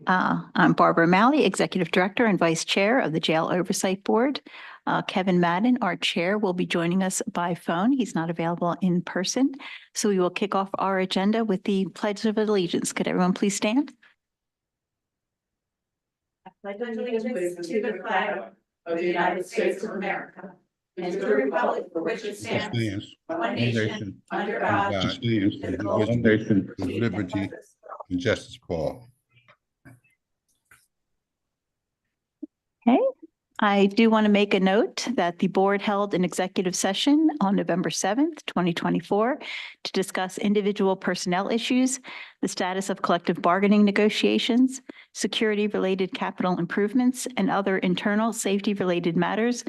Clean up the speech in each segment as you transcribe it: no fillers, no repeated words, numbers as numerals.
I'm Barbara Malley, Executive Director and Vice Chair of the Jail Oversight Board. Kevin Madden, our chair, will be joining us by phone. He's not available in person. So we will kick off our agenda with the Pledge of Allegiance. Could everyone please stand? I pledge allegiance to the flag of the United States of America and to the republic for which it stands, one nation, under God, one nation, with liberty and justice for all. Okay. I do want to make a note that the board held an executive session on November 7th, 2024, to discuss individual personnel issues, the status of collective bargaining negotiations, security-related capital improvements, and other internal safety-related matters,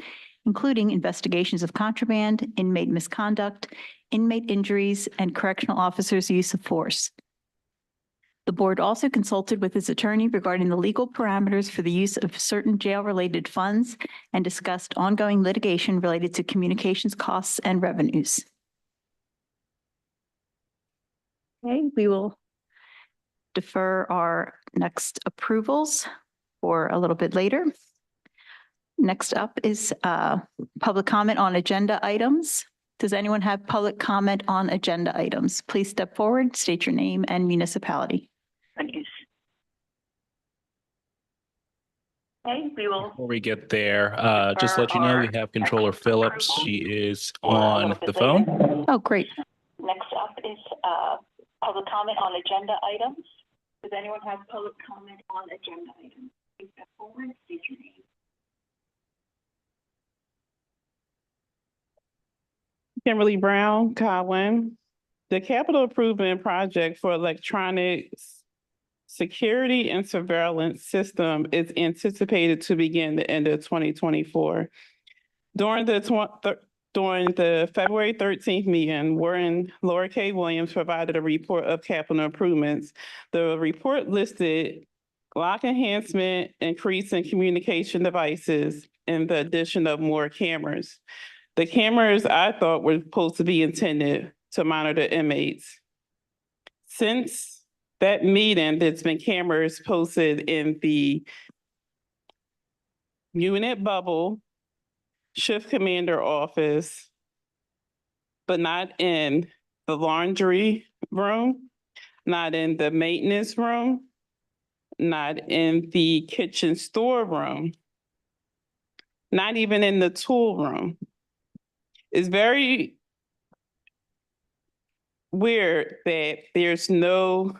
including investigations of contraband, inmate misconduct, inmate injuries, and correctional officers' use of force. The board also consulted with its attorney regarding the legal parameters for the use of certain jail-related funds and discussed ongoing litigation related to communications costs and revenues. Okay, we will defer our next approvals for a little bit later. Next up is public comment on agenda items. Does anyone have public comment on agenda items? Please step forward, state your name and municipality. Okay, we will. Before we get there, just let you know we have Controller Phillips. She is on the phone. Oh, great. Next up is public comment on agenda items. Does anyone have public comment on agenda items? Please step forward, state your name. Kimberly Brown, Cowan. The capital improvement project for electronic security and surveillance system is anticipated to begin the end of 2024. During the February 13th meeting, wherein Laura K. Williams provided a report of capital improvements, the report listed lock enhancement, increase in communication devices, and the addition of more cameras. The cameras, I thought, were supposed to be intended to monitor inmates. Since that meeting, there's been cameras posted in the unit bubble, shift commander office, but not in the laundry room, not in the maintenance room, not in the kitchen storeroom, not even in the tool room. It's very weird that there's no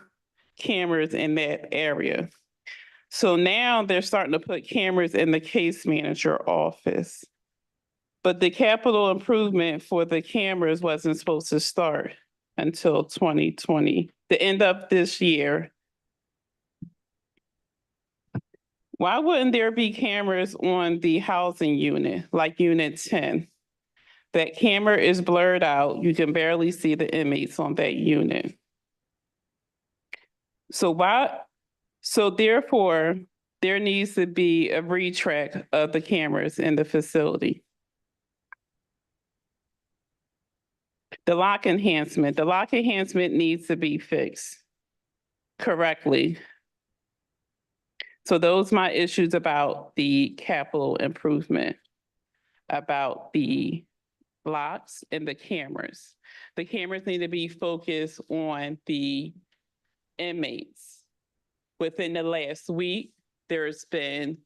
cameras in that area. So now they're starting to put cameras in the case manager office. But the capital improvement for the cameras wasn't supposed to start until 2020, the end of this year. Why wouldn't there be cameras on the housing unit, like unit 10? That camera is blurred out. You can barely see the inmates on that unit. So therefore, there needs to be a retrack of the cameras in the facility. The lock enhancement needs to be fixed correctly. So those are my issues about the capital improvement, about the locks and the cameras. The cameras need to be focused on the inmates. Within the last week, there's been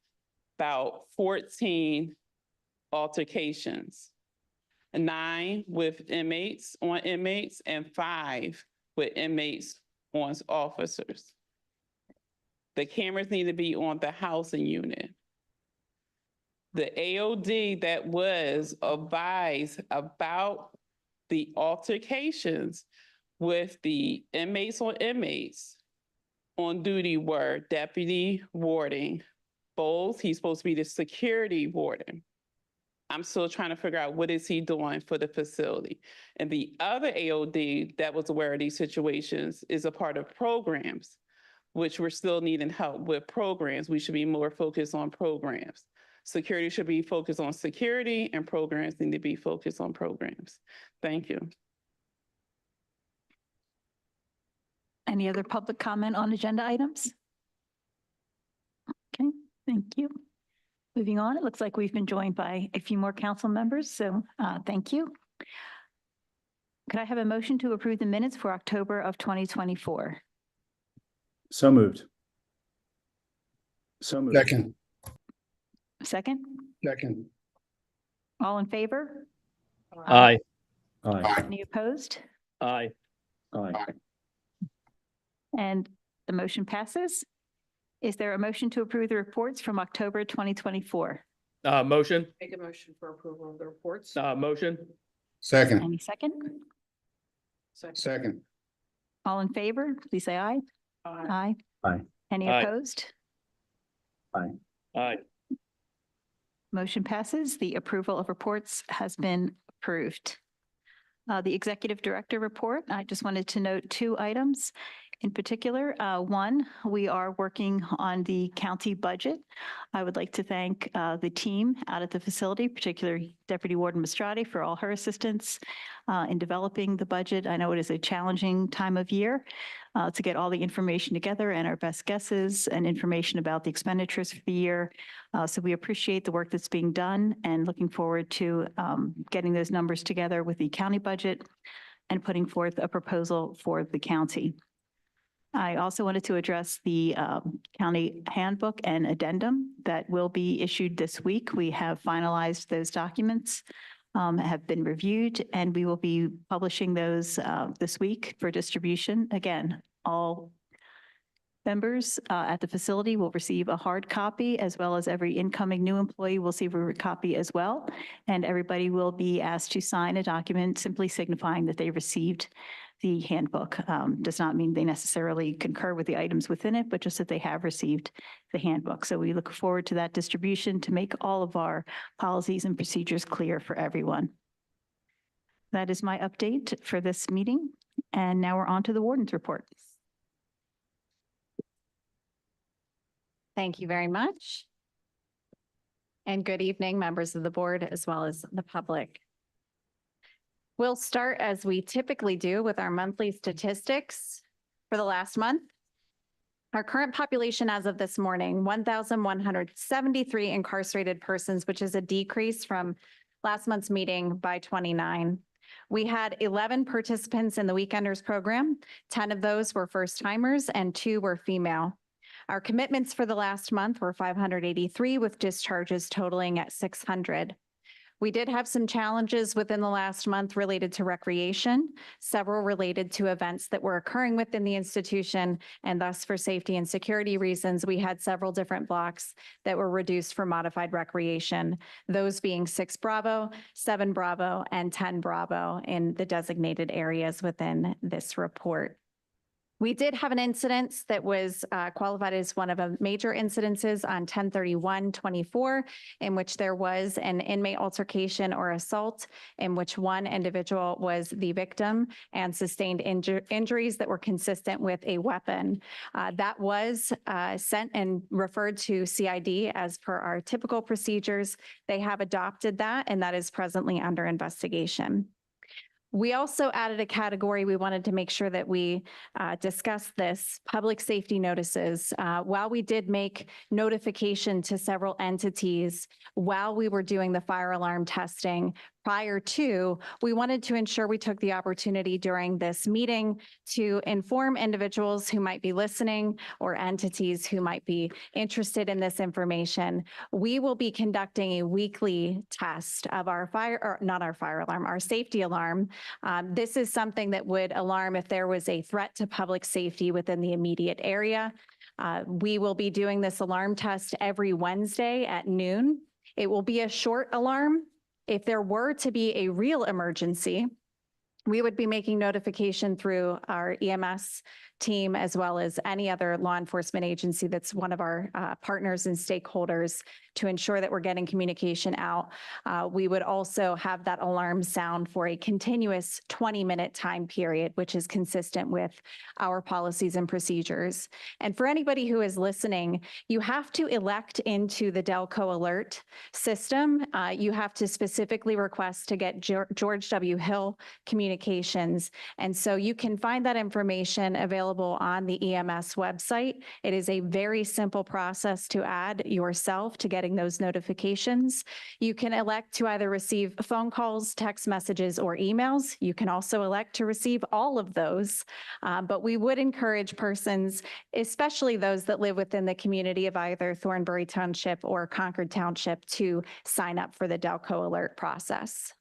about 14 altercations, 9 with inmates and 5 with inmates on officers. The cameras need to be on the housing unit. The AOD that was advised about the altercations with the inmates on duty were Deputy Warden Bowles. He's supposed to be the security warden. I'm still trying to figure out what is he doing for the facility. And the other AOD that was aware of these situations is a part of programs, which we're still needing help with programs. We should be more focused on programs. Security should be focused on security, and programs need to be focused on programs. Thank you. Any other public comment on agenda items? Thank you. Moving on, it looks like we've been joined by a few more council members, so thank you. Could I have a motion to approve the minutes for October of 2024? So moved. So moved. Second. Second, Second. all in favor? Aye. Aye. Any opposed? Aye. Aye. And the motion passes. Is there a motion to approve the reports from October 2024? Motion, Make a motion for approval of the reports. motion. Second. Any second? Second. All in favor, please say aye. Aye. Aye. Any Aye. opposed? Aye. Motion passes. The approval of reports has been approved. The executive director report, I just wanted to note 2 items in particular. One, we are working on the county budget. I would like to thank the team out at the facility, particularly Deputy Warden Mastrati, for all her assistance in developing the budget. I know it is a challenging time of year to get all the information together and our best guesses and information about the expenditures for the year. So we appreciate the work that's being done and looking forward to getting those numbers together with the county budget and putting forth a proposal for the county. I also wanted to address the county handbook and addendum that will be issued this week. We have finalized those documents, have been reviewed, and we will be publishing those this week for distribution. Again, all members at the facility will receive a hard copy, as well as every incoming new employee will receive a copy as well. And everybody will be asked to sign a document simply signifying that they received the handbook. Does not mean they necessarily concur with the items within it, but just that they have received the handbook. So we look forward to that distribution to make all of our policies and procedures clear for everyone. That is my update for this meeting. And now we're on to the warden's report. Thank you very much. And good evening, members of the board, as well as the public. We'll start as we typically do with our monthly statistics for the last month. Our current population as of this morning, 1,173 incarcerated persons, which is a decrease from last month's meeting by 29. We had 11 participants in the Weekenders program. 10 of those were first timers and 2 were female. Our commitments for the last month were 583 with discharges totaling at 600. We did have some challenges within the last month related to recreation, several related to events that were occurring within the institution, and thus for safety and security reasons, we had several different blocks that were reduced for modified recreation, those being 6 Bravo, 7 Bravo, and 10 Bravo in the designated areas within this report. We did have an incident that was qualified as one of the major incidences on 10/31/24, in which there was an inmate altercation or assault in which one individual was the victim and sustained injuries that were consistent with a weapon. That was sent and referred to CID as per our typical procedures. They have adopted that, and that is presently under investigation. We also added a category. We wanted to make sure that we discussed this, public safety notices. While we did make notification to several entities while we were doing the fire alarm testing prior to, we wanted to ensure we took the opportunity during this meeting to inform individuals who might be listening or entities who might be interested in this information. We will be conducting a weekly test of our our safety alarm. This is something that would alarm if there was a threat to public safety within the immediate area. We will be doing this alarm test every Wednesday at noon. It will be a short alarm. If there were to be a real emergency, we would be making notification through our EMS team, as well as any other law enforcement agency that's one of our partners and stakeholders, to ensure that we're getting communication out. We would also have that alarm sound for a continuous 20-minute time period, which is consistent with our policies and procedures. And for anybody who is listening, you have to elect into the Delco Alert system. You have to specifically request to get George W. Hill Communications. And so you can find that information available available on the EMS website. It is a very simple process to add yourself to getting those notifications. You can elect to either receive phone calls, text messages, or emails. You can also elect to receive all of those. But we would encourage persons, especially those that live within the community of either Thornbury Township or Concord Township, to sign up for the Delco Alert process.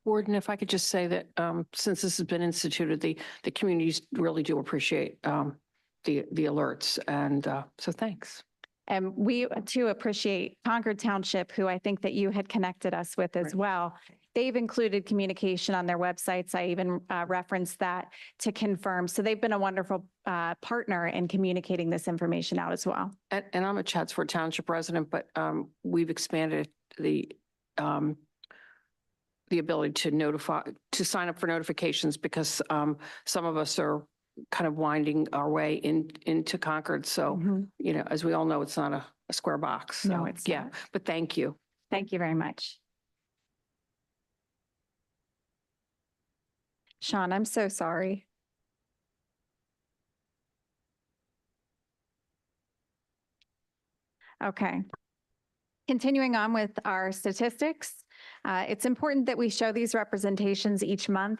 Warden, if I could just say that since this has been instituted, the communities really do appreciate the alerts. And so thanks. And we too appreciate Concord Township, who I think that you had connected us with as well. They've included communication on their websites. I even referenced that to confirm. So they've been a wonderful partner in communicating this information out as well. And I'm a Chatsworth Township resident, but we've expanded the ability to sign up for notifications because some of us are kind of winding our way into Concord. So, you know, as we all know, it's not a square box. No, So, it's yeah, not. but thank you. Thank you very much. Sean, I'm so sorry. Okay. Continuing on with our statistics, it's important that we show these representations each month.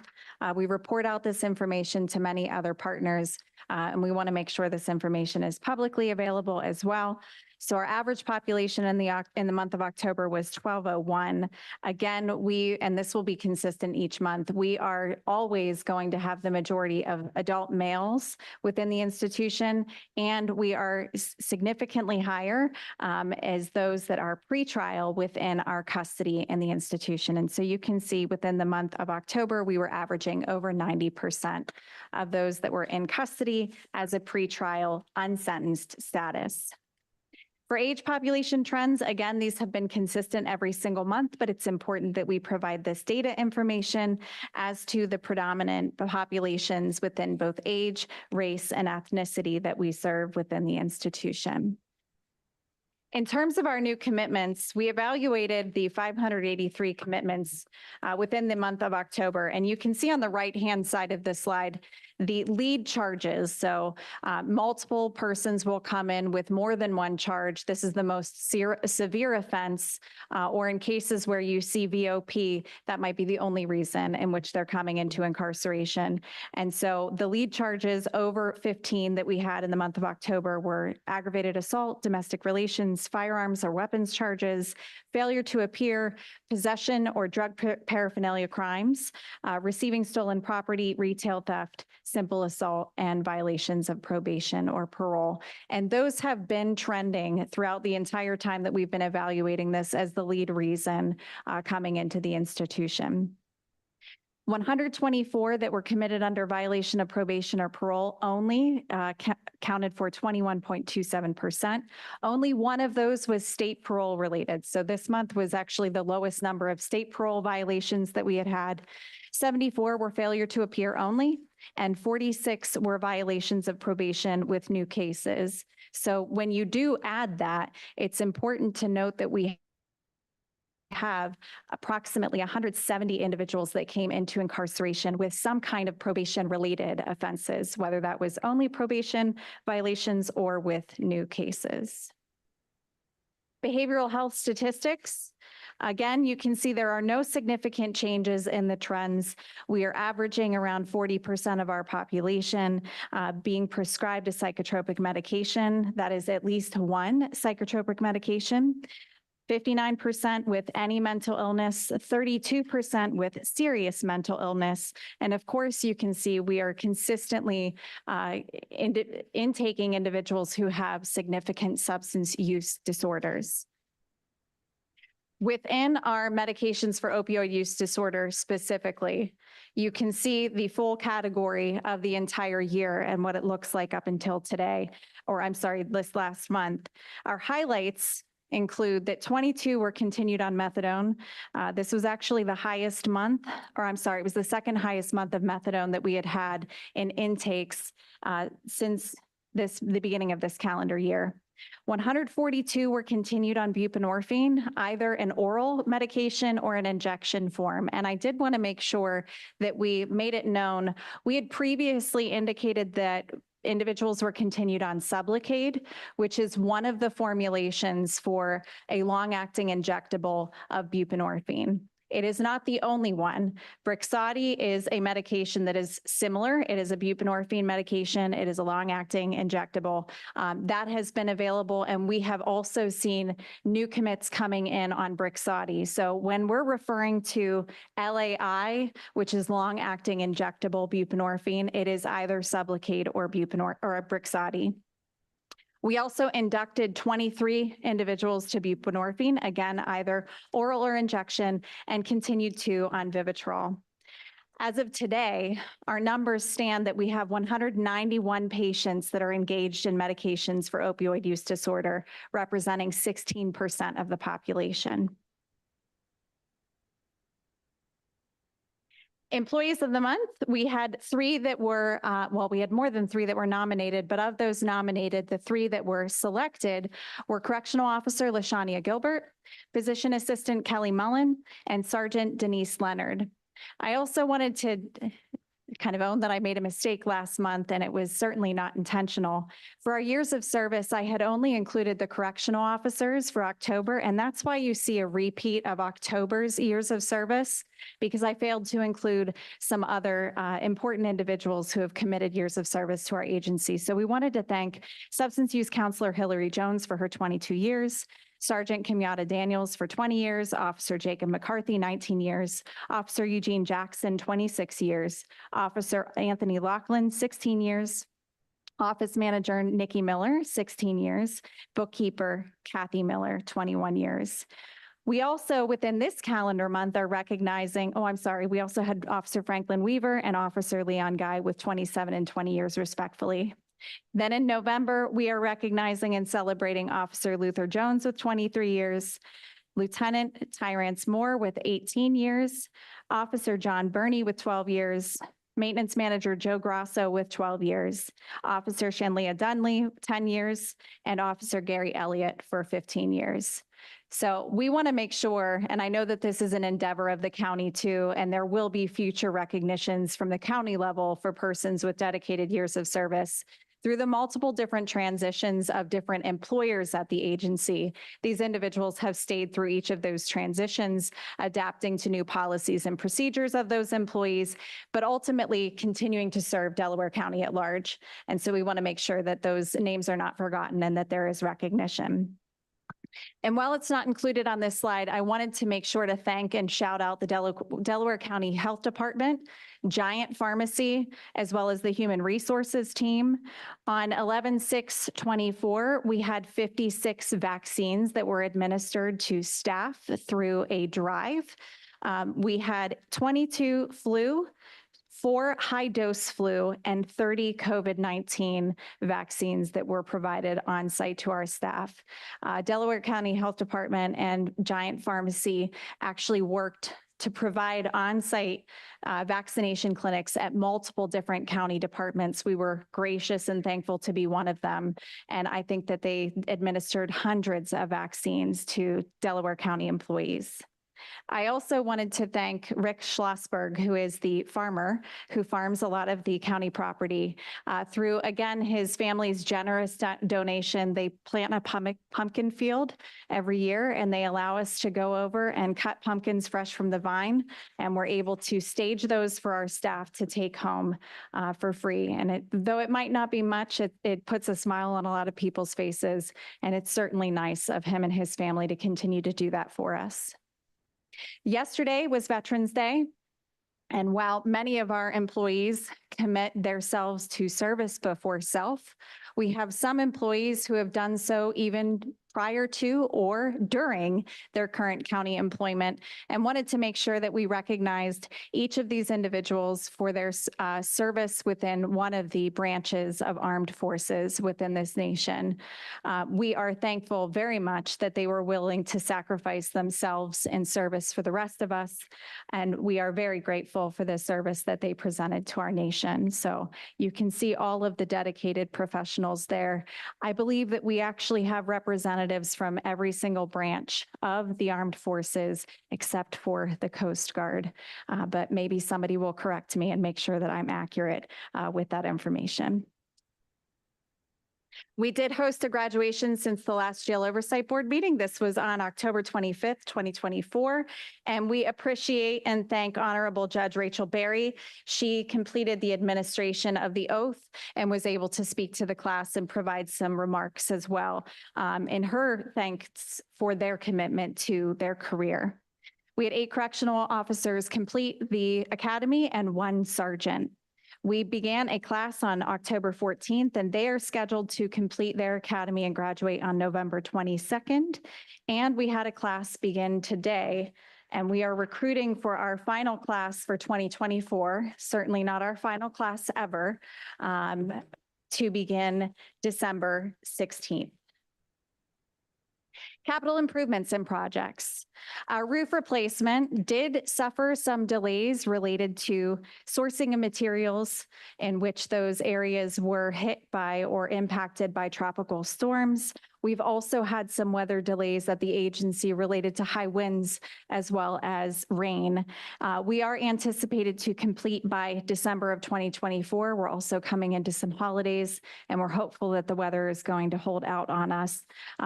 We report out this information to many other partners, and we want to make sure this information is publicly available as well. So our average population in the month of October was 1201. Again, and this will be consistent each month, we are always going to have the majority of adult males within the institution, and we are significantly higher as those that are pretrial within our custody in the institution. And so you can see within the month of October, we were averaging over 90% of those that were in custody as a pretrial unsentenced status. For age population trends, again, these have been consistent every single month, but it's important that we provide this data information as to the predominant populations within both age, race, and ethnicity that we serve within the institution. In terms of our new commitments, we evaluated the 583 commitments within the month of October, and you can see on the right-hand side of the slide the lead charges. So multiple persons will come in with more than one charge. This is the most severe offense, or in cases where you see VOP, that might be the only reason in which they're coming into incarceration. And so the lead charges over 15 that we had in the month of October were aggravated assault, domestic relations, firearms or weapons charges, failure to appear, possession or drug paraphernalia crimes, receiving stolen property, retail theft, simple assault, and violations of probation or parole. And those have been trending throughout the entire time that we've been evaluating this as the lead reason coming into the institution. 124 that were committed under violation of probation or parole only counted for 21.27%. Only one of those was state parole related. So this month was actually the lowest number of state parole violations that we had. 74 were failure to appear only, and 46 were violations of probation with new cases. So when you do add that, it's important to note that we have approximately 170 individuals that came into incarceration with some kind of probation-related offenses, whether that was only probation violations or with new cases. Behavioral health statistics. Again, you can see there are no significant changes in the trends. We are averaging around 40% of our population being prescribed a psychotropic medication. That is at least one psychotropic medication. 59% with any mental illness, 32% with serious mental illness. And of course, you can see we are consistently intaking individuals who have significant substance use disorders. Within our medications for opioid use disorder specifically, you can see the full category of the entire year and what it looks like up until today, or I'm sorry, this last month. Our highlights include that 22 were continued on methadone. This was actually the highest month, or I'm sorry, it was the second highest month of methadone that we had in intakes since the beginning of this calendar year. 142 were continued on buprenorphine, either an oral medication or an injection form. And I did want to make sure that we made it known. We had previously indicated that individuals were continued on Sublocade, which is one of the formulations for a long-acting injectable of buprenorphine. It is not the only one. Brixadi is a medication that is similar. It is a buprenorphine medication. It is a long-acting injectable. That has been available, and we have also seen new commits coming in on Brixadi. So when we're referring to LAI, which is long-acting injectable buprenorphine, it is either Sublocade or Brixadi. We also inducted 23 individuals to buprenorphine, again, either oral or injection, and continued 2 on Vivitrol. As of today, our numbers stand that we have 191 patients that are engaged in medications for opioid use disorder, representing 16% of the population. Employees of the month, we had 3 that were, we had more than 3 that were nominated, but of those nominated, the 3 that were selected were Correctional Officer LaShania Gilbert, Physician Assistant Kelly Mullen, and Sergeant Denise Leonard. I also wanted to kind of own that I made a mistake last month, and it was certainly not intentional. For our years of service, I had only included the correctional officers for October, and that's why you see a repeat of October's years of service, because I failed to include some other important individuals who have committed years of service to our agency. So we wanted to thank Substance Use Counselor Hillary Jones for her 22 years, Sergeant Kimyata Daniels for 20 years, Officer Jacob McCarthy, 19 years, Officer Eugene Jackson, 26 years, Officer Anthony Laughlin, 16 years, Office Manager Nikki Miller, 16 years, Bookkeeper Kathy Miller, 21 years. We also, within this calendar month, are recognizing, we also had Officer Franklin Weaver and Officer Leon Guy with 27 and 20 years respectfully. Then in November, we are recognizing and celebrating Officer Luther Jones with 23 years, Lieutenant Tyrance Moore with 18 years, Officer John Burney with 12 years, Maintenance Manager Joe Grasso with 12 years, Officer Shanlia Dunley, 10 years, and Officer Gary Elliott for 15 years. So we want to make sure, and I know that this is an endeavor of the county too, and there will be future recognitions from the county level for persons with dedicated years of service. Through the multiple different transitions of different employers at the agency, these individuals have stayed through each of those transitions, adapting to new policies and procedures of those employees, but ultimately continuing to serve Delaware County at large. And so we want to make sure that those names are not forgotten and that there is recognition. And while it's not included on this slide, I wanted to make sure to thank and shout out the Delaware County Health Department, Giant Pharmacy, as well as the Human Resources team. On 11/6/24, we had 56 vaccines that were administered to staff through a drive. We had 22 flu, 4 high-dose flu, and 30 COVID-19 vaccines that were provided on site to our staff. Delaware County Health Department and Giant Pharmacy actually worked to provide on-site vaccination clinics at multiple different county departments. We were gracious and thankful to be one of them. And I think that they administered hundreds of vaccines to Delaware County employees. I also wanted to thank Rick Schlossberg, who is the farmer who farms a lot of the county property. Through, again, his family's generous donation, they plant a pumpkin field every year, and they allow us to go over and cut pumpkins fresh from the vine, and we're able to stage those for our staff to take home for free. And though it might not be much, it puts a smile on a lot of people's faces, and it's certainly nice of him and his family to continue to do that for us. Yesterday was Veterans Day, and while many of our employees commit themselves to service before self, we have some employees who have done so even prior to or during their current county employment, and wanted to make sure that we recognized each of these individuals for their service within one of the branches of armed forces within this nation. We are thankful very much that they were willing to sacrifice themselves in service for the rest of us, and we are very grateful for the service that they presented to our nation. So you can see all of the dedicated professionals there. I believe that we actually have representatives from every single branch of the armed forces except for the Coast Guard. But maybe somebody will correct me and make sure that I'm accurate with that information. We did host a graduation since the last Jail Oversight Board meeting. This was on October 25th, 2024. And we appreciate and thank Honorable Judge Rachel Berry. She completed the administration of the oath and was able to speak to the class and provide some remarks as well in her thanks for their commitment to their career. We had 8 correctional officers complete the academy and 1 sergeant. We began a class on October 14th, and they are scheduled to complete their academy and graduate on November 22nd. And we had a class begin today, and we are recruiting for our final class for 2024, certainly not our final class ever, to begin December 16th. Capital improvements and projects. Our roof replacement did suffer some delays related to sourcing of materials in which those areas were hit by or impacted by tropical storms. We've also had some weather delays at the agency related to high winds as well as rain. We are anticipated to complete by December of 2024. We're also coming into some holidays, and we're hopeful that the weather is going to hold out on us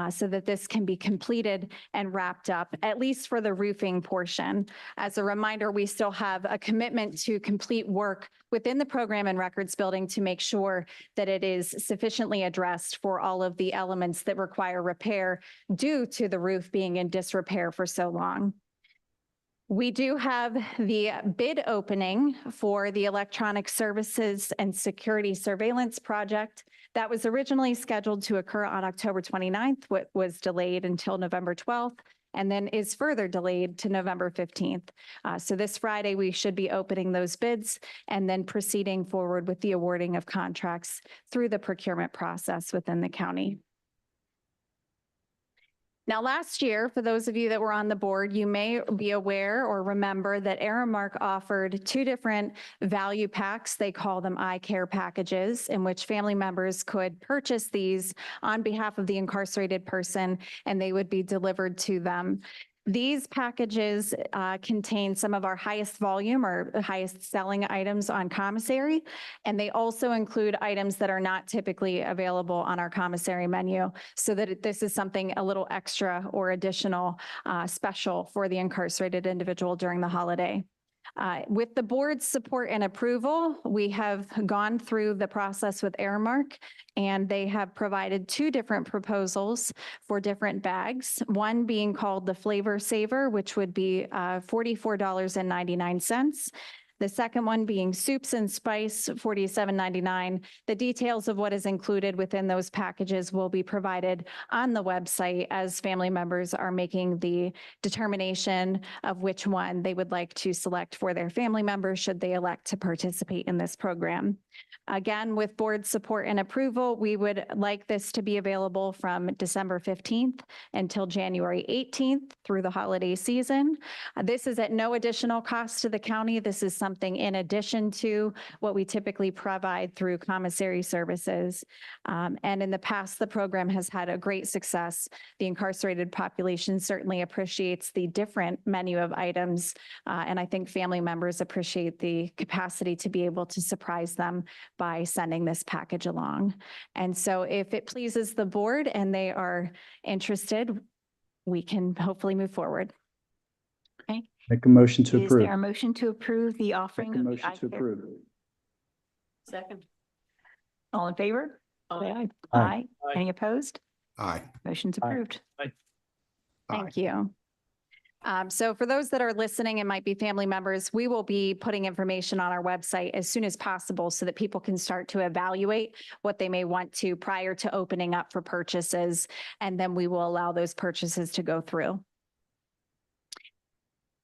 so that this can be completed and wrapped up, at least for the roofing portion. As a reminder, we still have a commitment to complete work within the program and records building to make sure that it is sufficiently addressed for all of the elements that require repair due to the roof being in disrepair for so long. We do have the bid opening for the electronic services and security surveillance project that was originally scheduled to occur on October 29th, but was delayed until November 12th. And then is further delayed to November 15th. So this Friday, we should be opening those bids and then proceeding forward with the awarding of contracts through the procurement process within the county. Now, last year, for those of you that were on the board, you may be aware or remember that Aramark offered 2 different value packs. They call them eye care packages, in which family members could purchase these on behalf of the incarcerated person, and they would be delivered to them. These packages contain some of our highest volume or highest selling items on commissary, and they also include items that are not typically available on our commissary menu, so that this is something a little extra or additional special for the incarcerated individual during the holiday. With the board's support and approval, we have gone through the process with Aramark, and they have provided 2 different proposals for different bags. One being called the Flavor Saver, which would be $44.99. The second one being Soups and Spice, $47.99. The details of what is included within those packages will be provided on the website as family members are making the determination of which one they would like to select for their family members should they elect to participate in this program. Again, with board support and approval, we would like this to be available from December 15th until January 18th through the holiday season. This is at no additional cost to the county. This is something in addition to what we typically provide through commissary services. And in the past, the program has had a great success. The incarcerated population certainly appreciates the different menu of items. And I think family members appreciate the capacity to be able to surprise them by sending this package along. And so if it pleases the board and they are interested, we can hopefully move forward. Okay. Make a motion to Is approve. there a motion to approve the offering Make a of the motion eye to care? approve. Second. All in favor? Say aye. Aye. Aye. Aye. Any opposed? Aye. Motion's Aye. approved. Aye. Thank you. So for those that are listening and might be family members, we will be putting information on our website as soon as possible so that people can start to evaluate what they may want to prior to opening up for purchases. And then we will allow those purchases to go through.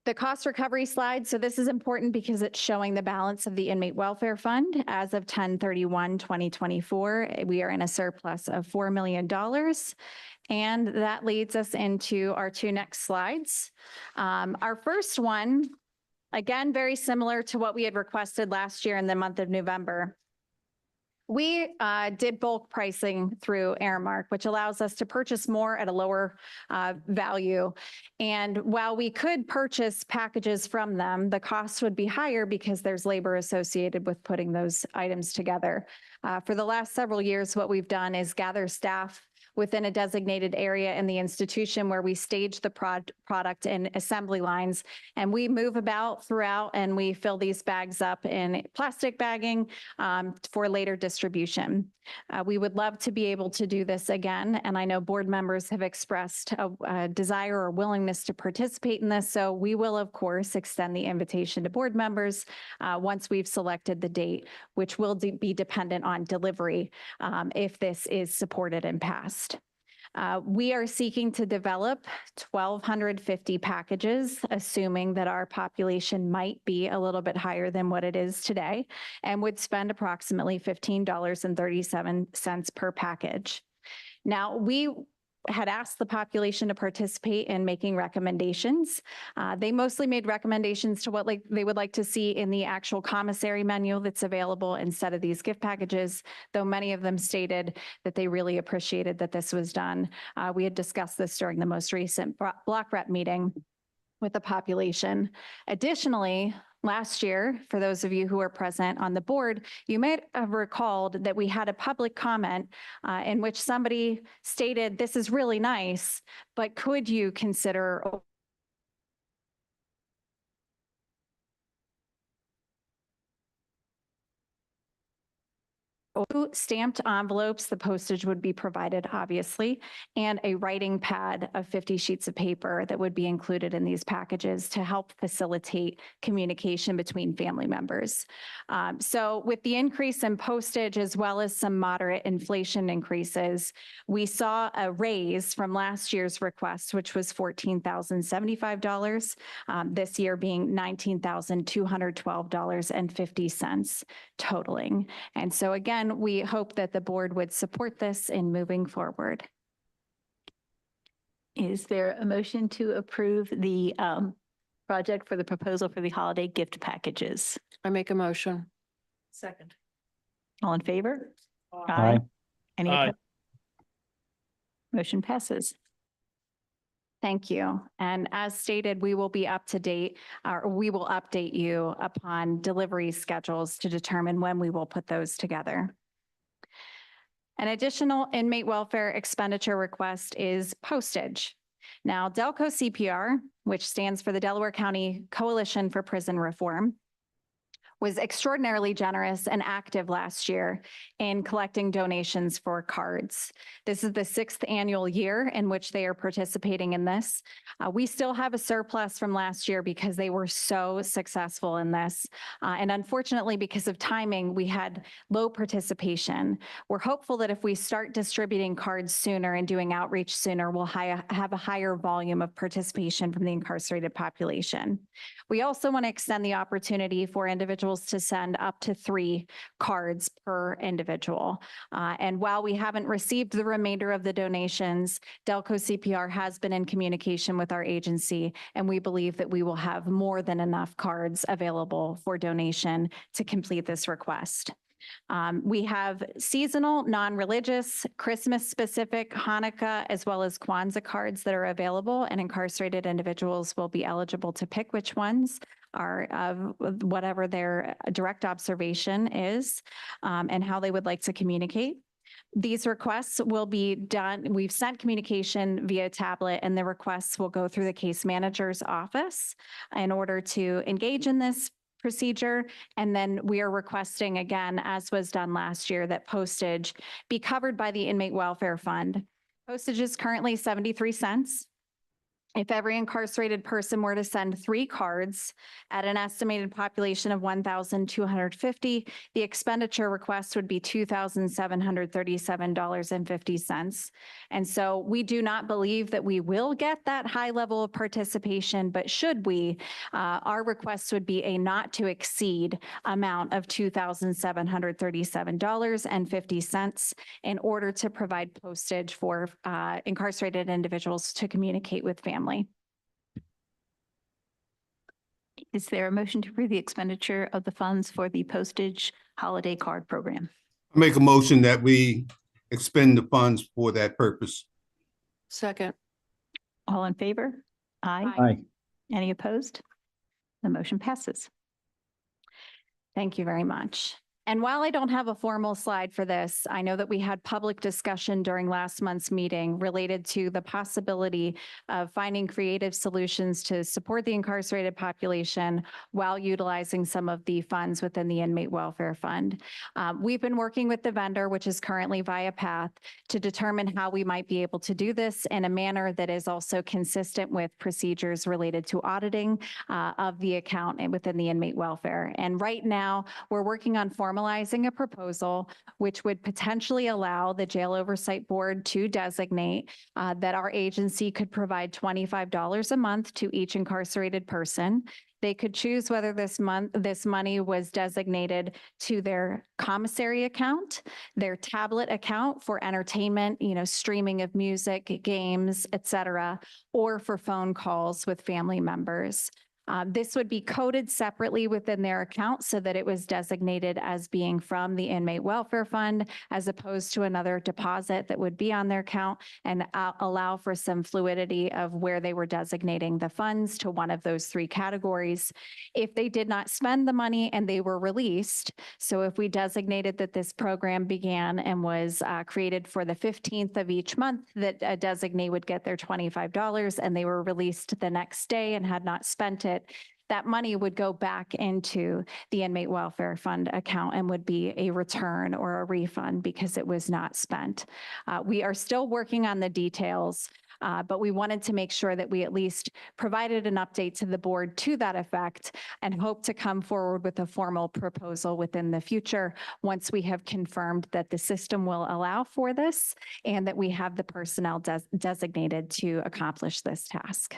The cost recovery slide. So this is important because it's showing the balance of the inmate welfare fund as of 10/31/2024. We are in a surplus of $4 million. And that leads us into our two next slides. Our first one, again, very similar to what we had requested last year in the month of November. We did bulk pricing through Aramark, which allows us to purchase more at a lower value. And while we could purchase packages from them, the cost would be higher because there's labor associated with putting those items together. For the last several years, what we've done is gather staff within a designated area in the institution where we stage the product in assembly lines, and we move about throughout and we fill these bags up in plastic bagging for later distribution. We would love to be able to do this again, and I know board members have expressed a desire or willingness to participate in this, so we will, of course, extend the invitation to board members once we've selected the date, which will be dependent on delivery if this is supported and passed. We are seeking to develop 1,250 packages, assuming that our population might be a little bit higher than what it is today, and would spend approximately $15.37 per package. Now, we had asked the population to participate in making recommendations. They mostly made recommendations to what they would like to see in the actual commissary menu that's available instead of these gift packages, though many of them stated that they really appreciated that this was done. We had discussed this during the most recent block rep meeting with the population. Additionally, last year, for those of you who are present on the board, you may have recalled that we had a public comment in which somebody stated, this is really nice, but could you consider stamped envelopes? The postage would be provided, obviously, and a writing pad of 50 sheets of paper that would be included in these packages to help facilitate communication between family members. So with the increase in postage as well as some moderate inflation increases, we saw a raise from last year's request, which was $14,075, this year being $19,212.50 totaling. And so again, we hope that the board would support this in moving forward. Is there a motion to approve the project for the proposal for the holiday gift packages? I make a motion. Second. All in favor? Aye. Any Aye. opposed? Motion passes. Thank you. And as stated, we will be up to date, or we will update you upon delivery schedules to determine when we will put those together. An additional inmate welfare expenditure request is postage. Now, Delco CPR, which stands for the Delaware County Coalition for Prison Reform, was extraordinarily generous and active last year in collecting donations for cards. This is the 6th annual year in which they are participating in this. We still have a surplus from last year because they were so successful in this. And unfortunately, because of timing, we had low participation. We're hopeful that if we start distributing cards sooner and doing outreach sooner, we'll have a higher volume of participation from the incarcerated population. We also want to extend the opportunity for individuals to send up to 3 cards per individual. And while we haven't received the remainder of the donations, Delco CPR has been in communication with our agency, and we believe that we will have more than enough cards available for donation to complete this request. We have seasonal, non-religious, Christmas-specific, Hanukkah, as well as Kwanzaa cards that are available, and incarcerated individuals will be eligible to pick which ones are of whatever their direct observation is and how they would like to communicate. These requests will be done. We've sent communication via tablet, and the requests will go through the case manager's office in order to engage in this procedure. And then we are requesting, again, as was done last year, that postage be covered by the Inmate Welfare Fund. Postage is currently 73 cents. If every incarcerated person were to send 3 cards at an estimated population of 1,250, the expenditure request would be $2,737.50. And so we do not believe that we will get that high level of participation, but should we, our request would be a not to exceed amount of $2,737.50 in order to provide postage for incarcerated individuals to communicate with family. Is there a motion to approve the expenditure of the funds for the postage holiday card program? I make a motion that we expend the funds for that purpose. Second. All in favor? Aye. Aye. Any opposed? The motion passes. Thank you very much. And while I don't have a formal slide for this, I know that we had public discussion during last month's meeting related to the possibility of finding creative solutions to support the incarcerated population while utilizing some of the funds within the Inmate Welfare Fund. We've been working with the vendor, which is currently Via Path, to determine how we might be able to do this in a manner that is also consistent with procedures related to auditing of the account and within the inmate welfare. And right now, we're working on formalizing a proposal which would potentially allow the Jail Oversight Board to designate that our agency could provide $25 a month to each incarcerated person. They could choose whether this money was designated to their commissary account, their tablet account for entertainment, streaming of music, games, etc., or for phone calls with family members. This would be coded separately within their account so that it was designated as being from the Inmate Welfare Fund as opposed to another deposit that would be on their account, and allow for some fluidity of where they were designating the funds to one of those 3 categories. If they did not spend the money and they were released, so if we designated that this program began and was created for the 15th of each month, that a designee would get their $25 and they were released the next day and had not spent it, that money would go back into the Inmate Welfare Fund account and would be a return or a refund because it was not spent. We are still working on the details, but we wanted to make sure that we at least provided an update to the board to that effect and hope to come forward with a formal proposal within the future once we have confirmed that the system will allow for this and that we have the personnel designated to accomplish this task.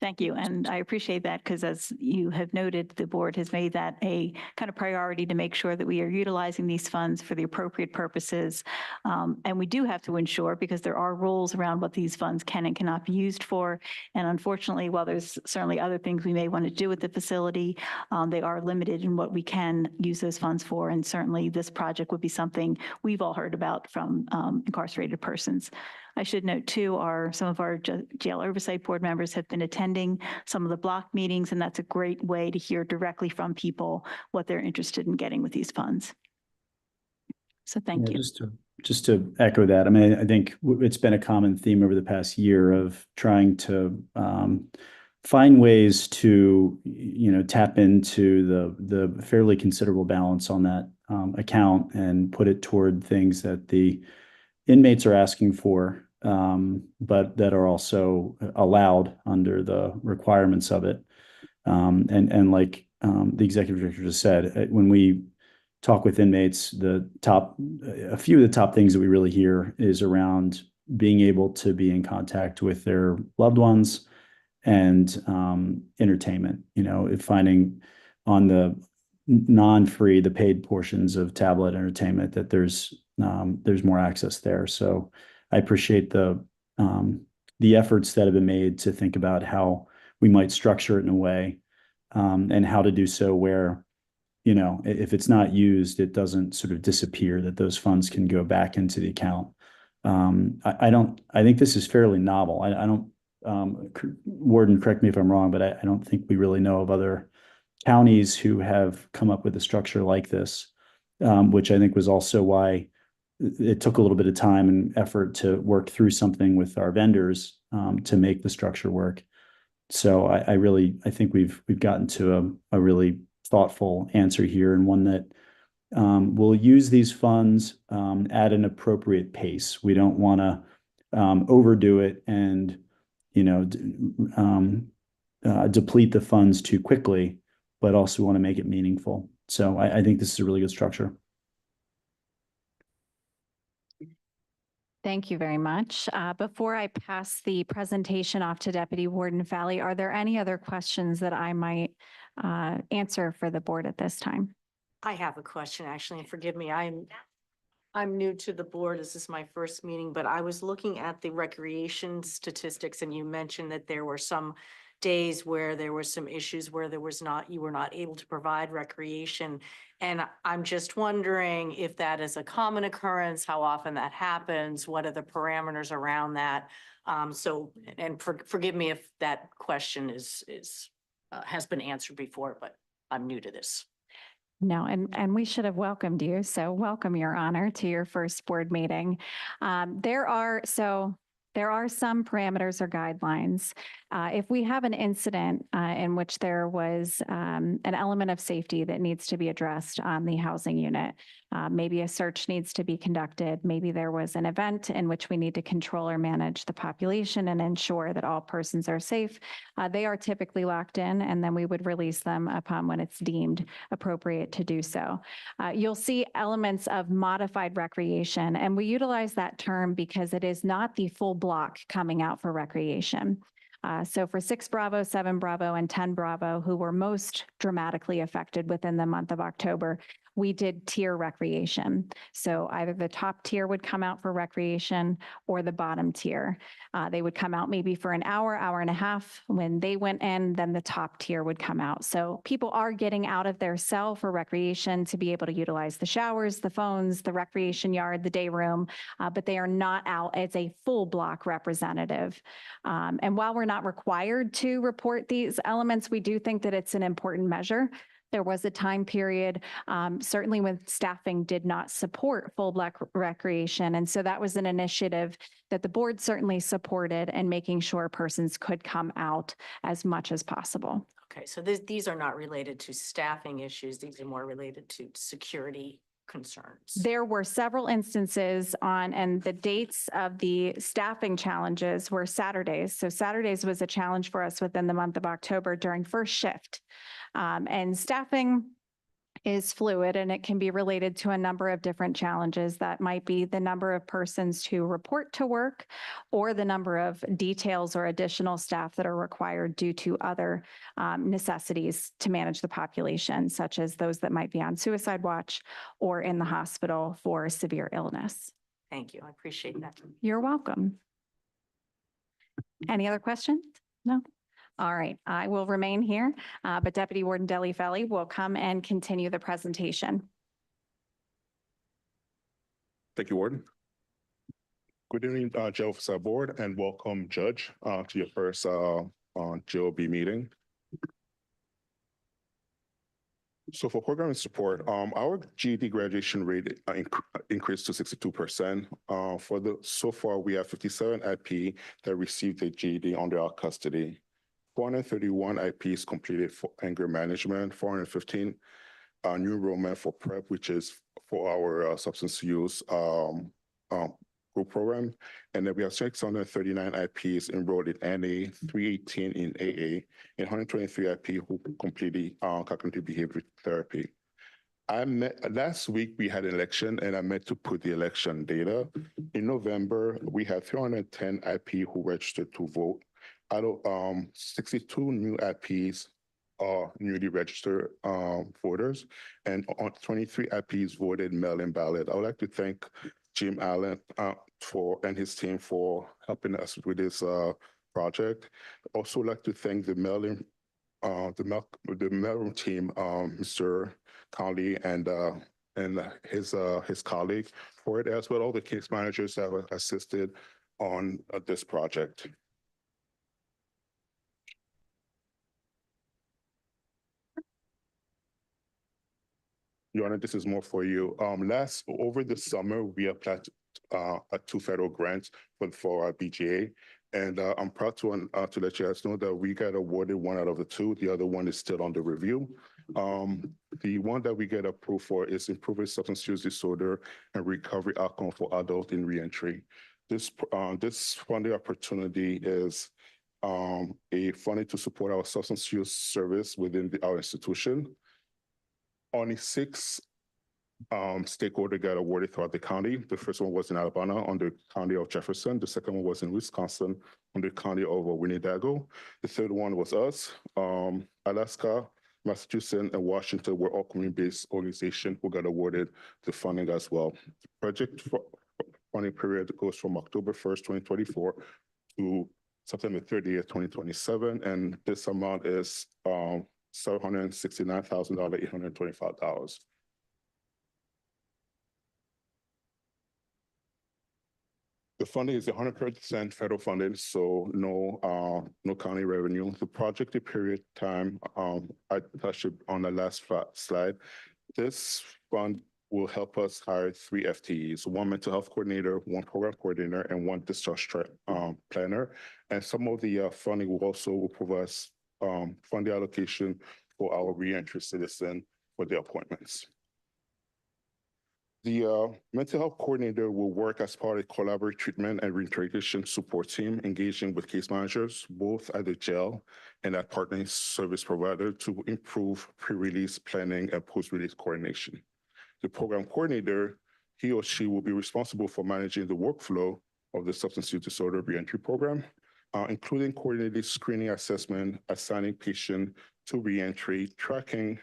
Thank you. And I appreciate that because as you have noted, the board has made that a kind of priority to make sure that we are utilizing these funds for the appropriate purposes. And we do have to ensure, because there are rules around what these funds can and cannot be used for. And unfortunately, while there's certainly other things we may want to do with the facility, they are limited in what we can use those funds for. And certainly this project would be something we've all heard about from incarcerated persons. I should note too, some of our Jail Oversight Board members have been attending some of the block meetings, and that's a great way to hear directly from people what they're interested in getting with these funds. So thank you. Just to echo that, I mean, I think it's been a common theme over the past year of trying to find ways to, tap into the fairly considerable balance on that account and put it toward things that the inmates are asking for, but that are also allowed under the requirements of it. And like the executive director just said, when we talk with inmates, a few of the top things that we really hear is around being able to be in contact with their loved ones and entertainment, finding on the non-free, the paid portions of tablet entertainment that there's more access there. So I appreciate the efforts that have been made to think about how we might structure it in a way and how to do so where, if it's not used, it doesn't sort of disappear, that those funds can go back into the account. I think this is fairly novel. I don't, Warden, correct me if I'm wrong, but I don't think we really know of other counties who have come up with a structure like this, which I think was also why it took a little bit of time and effort to work through something with our vendors to make the structure work. So I think we've gotten to a really thoughtful answer here, and one that will use these funds at an appropriate pace. We don't want to overdo it and, deplete the funds too quickly, but also want to make it meaningful. So I think this is a really good structure. Thank you very much. Before I pass the presentation off to Deputy Warden Fally, are there any other questions that I might answer for the board at this time? I have a question, actually, and forgive me, I'm new to the board. This is my first meeting, but I was looking at the recreation statistics and you mentioned that there were some days where there were some issues where you were not able to provide recreation. And I'm just wondering if that is a common occurrence, how often that happens, what are the parameters around that? Forgive me if that question has been answered before, but I'm new to this. No, and we should have welcomed you. So welcome, Your Honor, to your first board meeting. There are some parameters or guidelines. If we have an incident in which there was an element of safety that needs to be addressed on the housing unit, maybe a search needs to be conducted, maybe there was an event in which we need to control or manage the population and ensure that all persons are safe, they are typically locked in, and then we would release them upon when it's deemed appropriate to do so. You'll see elements of modified recreation, and we utilize that term because it is not the full block coming out for recreation. So for 6 Bravo, 7 Bravo, and 10 Bravo, who were most dramatically affected within the month of October, we did tier recreation. So either the top tier would come out for recreation or the bottom tier. They would come out maybe for an hour, hour and a half. When they went in, then the top tier would come out. So people are getting out of their cell for recreation to be able to utilize the showers, the phones, the recreation yard, the day room, but they are not out as a full block representative. And while we're not required to report these elements, we do think that it's an important measure. There was a time period, certainly when staffing did not support full block recreation. And so that was an initiative that the board certainly supported in making sure persons could come out as much as possible. Okay, so these are not related to staffing issues. These are more related to security concerns. There were several instances and the dates of the staffing challenges were Saturdays. So Saturdays was a challenge for us within the month of October during first shift. And staffing is fluid and it can be related to a number of different challenges. That might be the number of persons who report to work or the number of details or additional staff that are required due to other necessities to manage the population, such as those that might be on suicide watch or in the hospital for severe illness. Thank you. I appreciate that. You're welcome. Any other questions? No? All right, I will remain here, but Deputy Warden Fally will come and continue the presentation. Thank you, Warden. Good evening, Jail Officer Board, and welcome, Judge, to your first JOB meeting. So for program and support, our GED graduation rate increased to 62%. So far, we have 57 IP that received a GED under our custody. 431 IPs completed for anger management, 415 new enrollment for PrEP, which is for our substance use group program. And then we have 639 IPs enrolled in NA, 318 in AA, and 123 IP who completed cognitive behavior therapy. Last week we had an election and I meant to put the election data. In November, we had 310 IP who registered to vote. Out of 62 new IPs are newly registered voters, and 23 IPs voted mail-in ballot. I would like to thank Jim Allen and his team for helping us with this project. Also like to thank the mail-in team, Mr. Conley and his colleague for it, as well all the case managers that have assisted on this project. Your Honor, this is more for you. Over the summer, we applied 2 federal grants for our BGA, and I'm proud to let you guys know that we got awarded 1 out of the 2. The other one is still under review. The one that we get approved for is improving substance use disorder and recovery outcome for adults in reentry. This funding opportunity is a funding to support our substance use service within our institution. Only 6 stakeholders got awarded throughout the county. The first one was in Alabama on the county of Jefferson. The second one was in Wisconsin on the county of Winnebago. The third one was us. Alaska, Massachusetts, and Washington were all community-based organizations who got awarded the funding as well. The project funding period goes from October 1st, 2024 to September 30th, 2027. And this amount is $769,825. The funding is 100% federal funding, so no county revenue. The project period time, I touched it on the last slide. This fund will help us hire 3 FTEs, 1 mental health coordinator, 1 program coordinator, and 1 discharge planner. And some of the funding will also provide us funding allocation for our reentry citizen for their appointments. The mental health coordinator will work as part of a collaborative treatment and reintegration support team, engaging with case managers, both at the jail and at partnering service provider to improve pre-release planning and post-release coordination. The program coordinator, he or she will be responsible for managing the workflow of the substance use disorder reentry program, including coordinating screening assessment, assigning patient to reentry, tracking.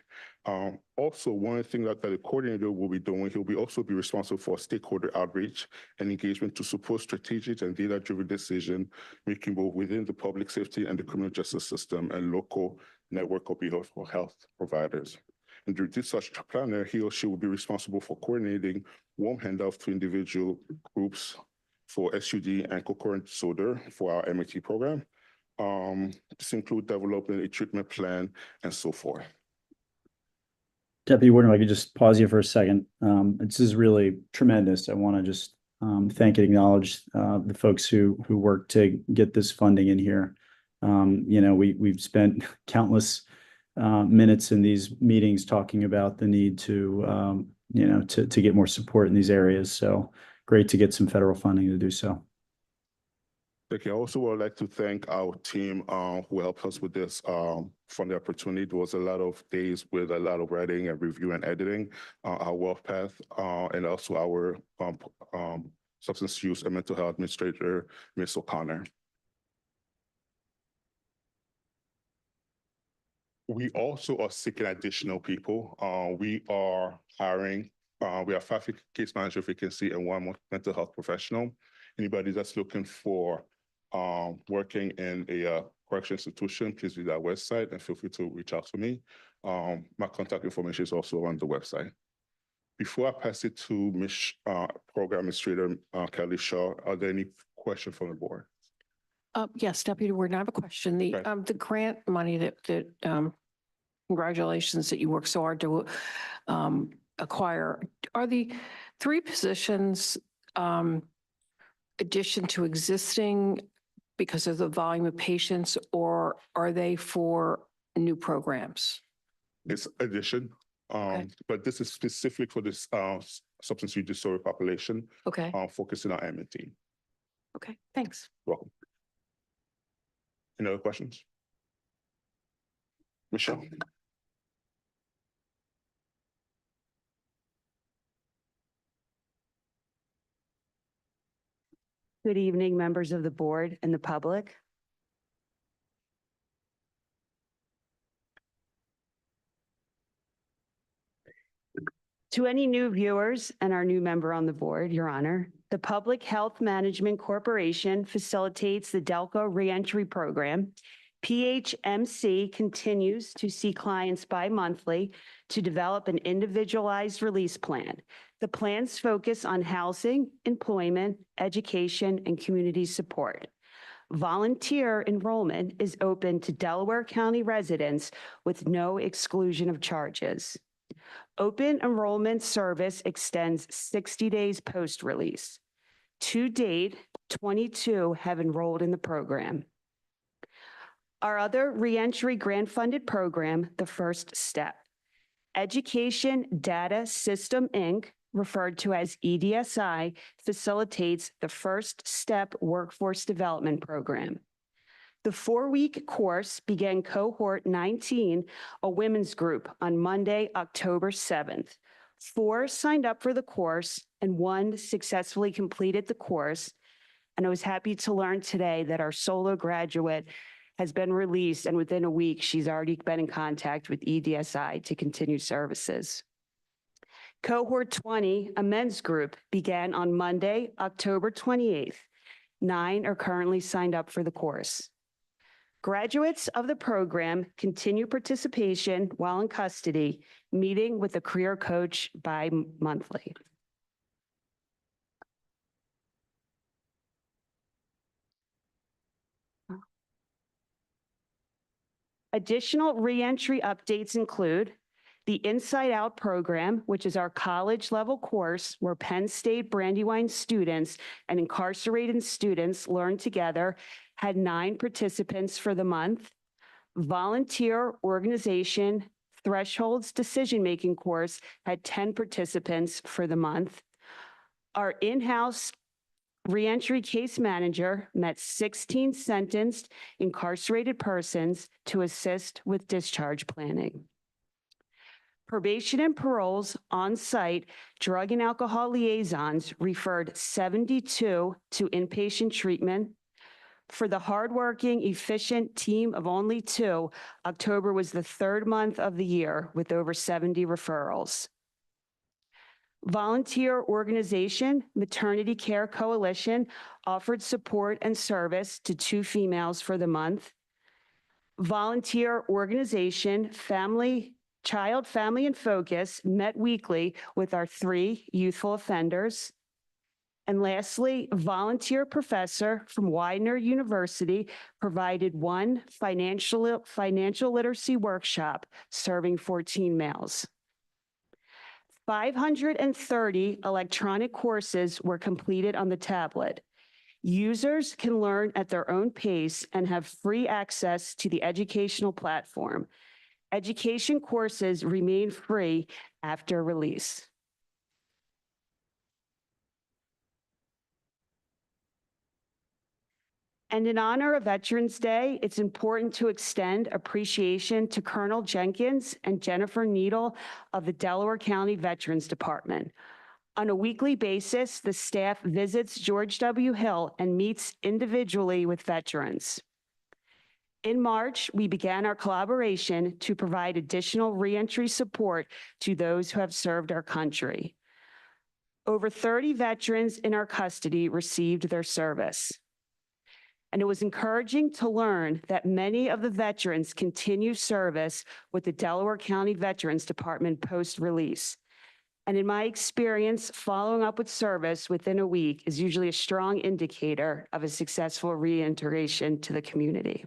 Also, one of the things that the coordinator will be doing, he'll be also be responsible for stakeholder outreach and engagement to support strategic and data-driven decision making both within the public safety and the criminal justice system and local network of behavioral health providers. And the discharge planner, he or she will be responsible for coordinating warm handoff to individual groups for SUD and concurrent disorder for our MAT program. This includes developing a treatment plan and so forth. Deputy Warden, if I could just pause you for a second. This is really tremendous. I want to just thank and acknowledge the folks who worked to get this funding in here. We've spent countless minutes in these meetings talking about the need to get more support in these areas. So great to get some federal funding to do so. Thank you. I also would like to thank our team who helped us with this funding opportunity. There was a lot of days with a lot of writing and review and editing, our wealth path, and also our substance use and mental health administrator, Ms. O'Connor. We also are seeking additional people. We are hiring. We have 5 case manager vacancy and 1 mental health professional. Anybody that's looking for working in a correction institution, please visit our website and feel free to reach out to me. My contact information is also on the website. Before I pass it to Ms. Program Administrator Kelly Shaw, are there any questions from the board? Yes, Deputy Warden, I have a question. The grant money that congratulations that you worked so hard to acquire, are the 3 positions addition to existing because of the volume of patients, or are they for new programs? It's addition, but this is specific for this substance use disorder population. Okay. Focusing on MNT. Okay, thanks. Welcome. Any other questions? Michelle. Good evening, members of the board and the public. To any new viewers and our new member on the board, Your Honor, the Public Health Management Corporation facilitates the DELCO reentry program. PHMC continues to see clients bi-monthly to develop an individualized release plan. The plans focus on housing, employment, education, and community support. Volunteer enrollment is open to Delaware County residents with no exclusion of charges. Open enrollment service extends 60 days post-release. To date, 22 have enrolled in the program. Our other reentry grant-funded program, The First Step. Education Data System, Inc., referred to as EDSI, facilitates the First Step Workforce Development Program. The 4-week course began cohort 19, a women's group, on Monday, October 7th. 4 signed up for the course and 1 successfully completed the course. And I was happy to learn today that our solo graduate has been released, and within a week, she's already been in contact with EDSI to continue services. Cohort 20, a men's group, began on Monday, October 28th. 9 are currently signed up for the course. Graduates of the program continue participation while in custody, meeting with a career coach bi-monthly. Additional reentry updates include the Inside Out program, which is our college-level course where Penn State Brandywine students and incarcerated students learn together, had 9 participants for the month. Volunteer Organization Thresholds Decision-Making course had 10 participants for the month. Our in-house reentry case manager met 16 sentenced incarcerated persons to assist with discharge planning. Probation and parole's on-site drug and alcohol liaisons referred 72 to inpatient treatment. For the hardworking, efficient team of only 2, October was the 3rd month of the year with over 70 referrals. Volunteer organization, Maternity Care Coalition, offered support and service to 2 females for the month. Volunteer organization, Child, Family, and Focus met weekly with our 3 youthful offenders. And lastly, volunteer professor from Widener University provided 1 financial literacy workshop serving 14 males. 530 electronic courses were completed on the tablet. Users can learn at their own pace and have free access to the educational platform. Education courses remain free after release. And in honor of Veterans Day, it's important to extend appreciation to Colonel Jenkins and Jennifer Needle of the Delaware County Veterans Department. On a weekly basis, the staff visits George W. Hill and meets individually with veterans. In March, we began our collaboration to provide additional reentry support to those who have served our country. Over 30 veterans in our custody received their service. And it was encouraging to learn that many of the veterans continue service with the Delaware County Veterans Department post-release. And in my experience, following up with service within a week is usually a strong indicator of a successful reintegration to the community.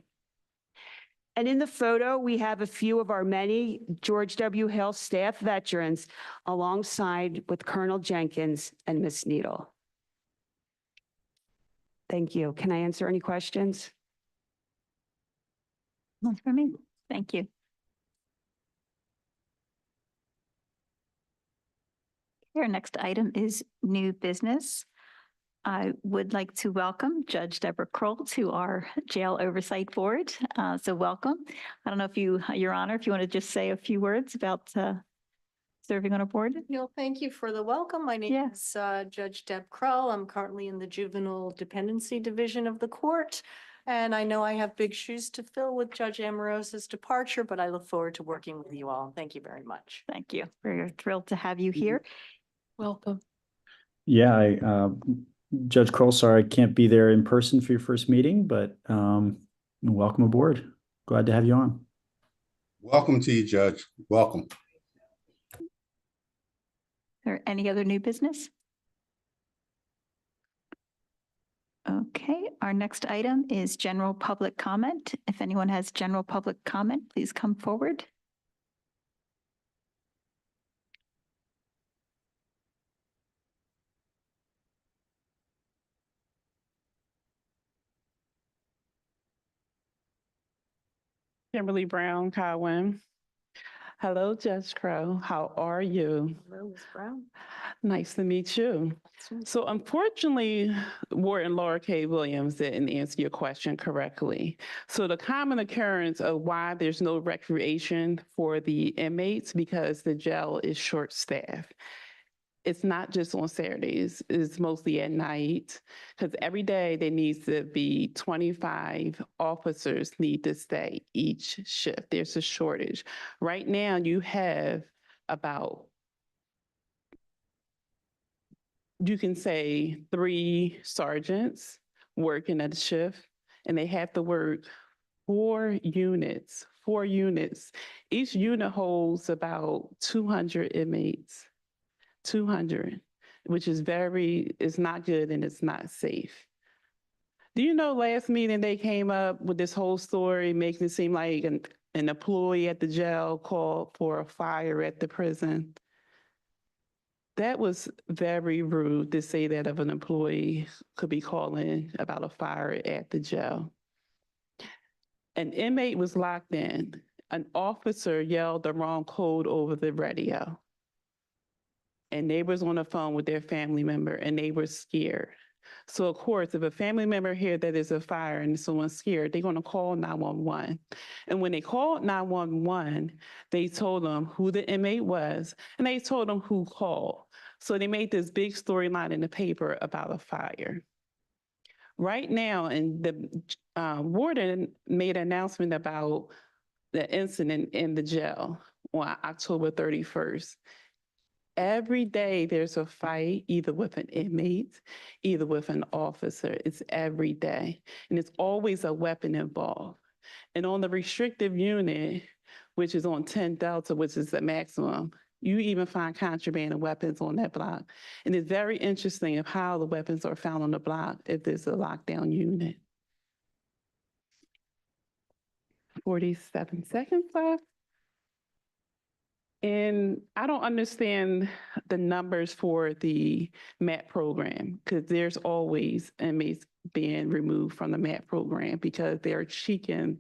And in the photo, we have a few of our many George W. Hill staff veterans alongside with Colonel Jenkins and Ms. Needle. Thank you. Can I answer any questions? None for me. Thank you. Our next item is new business. I would like to welcome Judge Deborah Kroll to our Jail Oversight Board. So welcome. I don't know if Your Honor, if you want to just say a few words about serving on a board. Neil, thank you for the welcome. My name Yeah. is Judge Deb Krull. I'm currently in the Juvenile Dependency Division of the court. And I know I have big shoes to fill with Judge Amoroso's departure, but I look forward to working with you all. Thank you very much. Thank you. We're thrilled to have you here. Welcome. Yeah, Judge Kroll, sorry I can't be there in person for your first meeting, but welcome aboard. Glad to have you on. Welcome to you, Judge. Welcome. Or any other new business? Okay, our next item is general public comment. If anyone has general public comment, please come forward. Kimberly Brown, Cowan. Hello, Judge Crow. How are you? Hello, Ms. Brown. Nice to meet you. So unfortunately, Warden Laura K. Williams didn't answer your question correctly. So the common occurrence of why there's no recreation for the inmates because the jail is short-staffed. It's not just on Saturdays, it's mostly at night, because every day there needs to be 25 officers need to stay each shift. There's a shortage. Right now, you have about, you can say 3 sergeants working at a shift, and they have to work 4 units. Each unit holds about 200 inmates. 200, which is it's not good and it's not safe. Do you know last meeting they came up with this whole story, making it seem like an employee at the jail called for a fire at the prison? That was very rude to say that of an employee could be calling about a fire at the jail. An inmate was locked in. An officer yelled the wrong code over the radio. And neighbors on the phone with their family member, and they were scared. So of course, if a family member hears that there's a fire and someone's scared, they're going to call 911. And when they called 911, they told them who the inmate was, and they told them who called. So they made this big storyline in the paper about a fire. Right now, and the warden made an announcement about the incident in the jail on October 31st. Every day there's a fight, either with an inmate, either with an officer. It's every day. And it's always a weapon involved. And on the restrictive unit, which is on 10 Delta, which is the maximum, you even find contraband of weapons on that block. And it's very interesting of how the weapons are found on the block if there's a lockdown unit. 47 seconds left. And I don't understand the numbers for the MAT program because there's always inmates being removed from the MAT program because they're cheating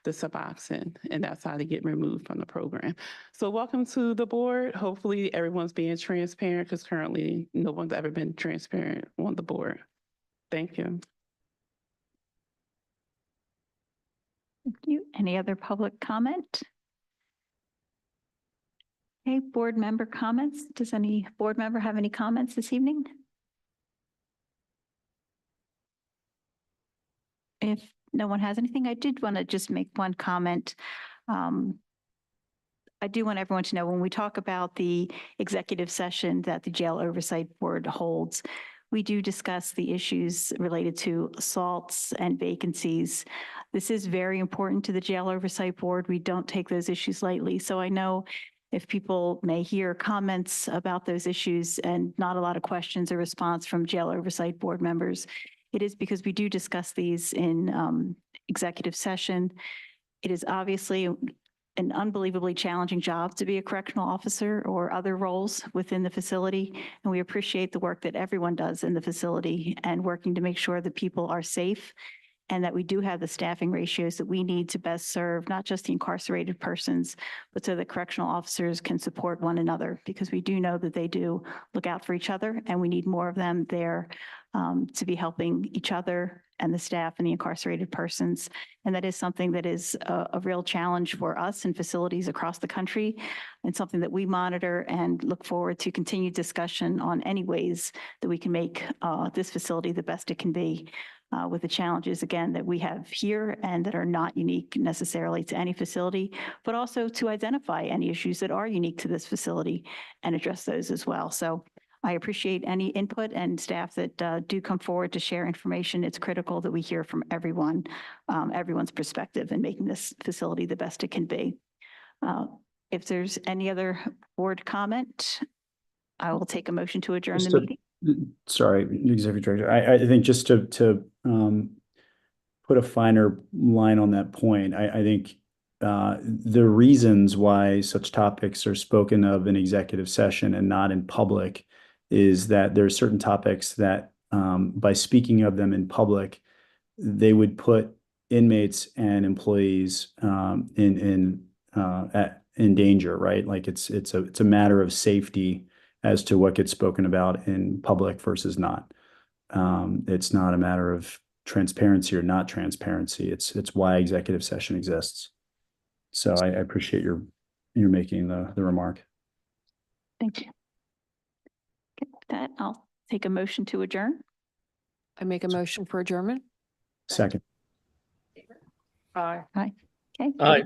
the Suboxone, and that's how they get removed from the program. So welcome to the board. Hopefully everyone's being transparent because currently no one's ever been transparent on the board. Thank you. Thank you. Any other public comment? Okay, board member comments. Does any board member have any comments this evening? If no one has anything, I did want to just make one comment. I do want everyone to know when we talk about the executive session that the Jail Oversight Board holds, we do discuss the issues related to assaults and vacancies. This is very important to the Jail Oversight Board. We don't take those issues lightly. So I know if people may hear comments about those issues and not a lot of questions or response from Jail Oversight Board members, it is because we do discuss these in executive session. It is obviously an unbelievably challenging job to be a correctional officer or other roles within the facility. And we appreciate the work that everyone does in the facility and working to make sure that people are safe and that we do have the staffing ratios that we need to best serve not just the incarcerated persons, but so that correctional officers can support one another, because we do know that they do look out for each other and we need more of them there to be helping each other and the staff and the incarcerated persons. And that is something that is a real challenge for us in facilities across the country, and something that we monitor and look forward to continued discussion on any ways that we can make this facility the best it can be. With the challenges, again, that we have here and that are not unique necessarily to any facility, but also to identify any issues that are unique to this facility and address those as well. So I appreciate any input and staff that do come forward to share information. It's critical that we hear from everyone, everyone's perspective in making this facility the best it can be. If there's any other board comment, I will take a motion to adjourn the meeting. Sorry, Executive Director. I think just to put a finer line on that point, I think the reasons why such topics are spoken of in executive session and not in public is that there are certain topics that by speaking of them in public, they would put inmates and employees in danger, right? Like it's a matter of safety as to what gets spoken about in public versus not. It's not a matter of transparency or not transparency. It's why executive session exists. So I appreciate your making the remark. Thank you. Okay, with that, I'll take a motion to adjourn. I make a motion for adjournment. Second. Aye. Okay. Aye.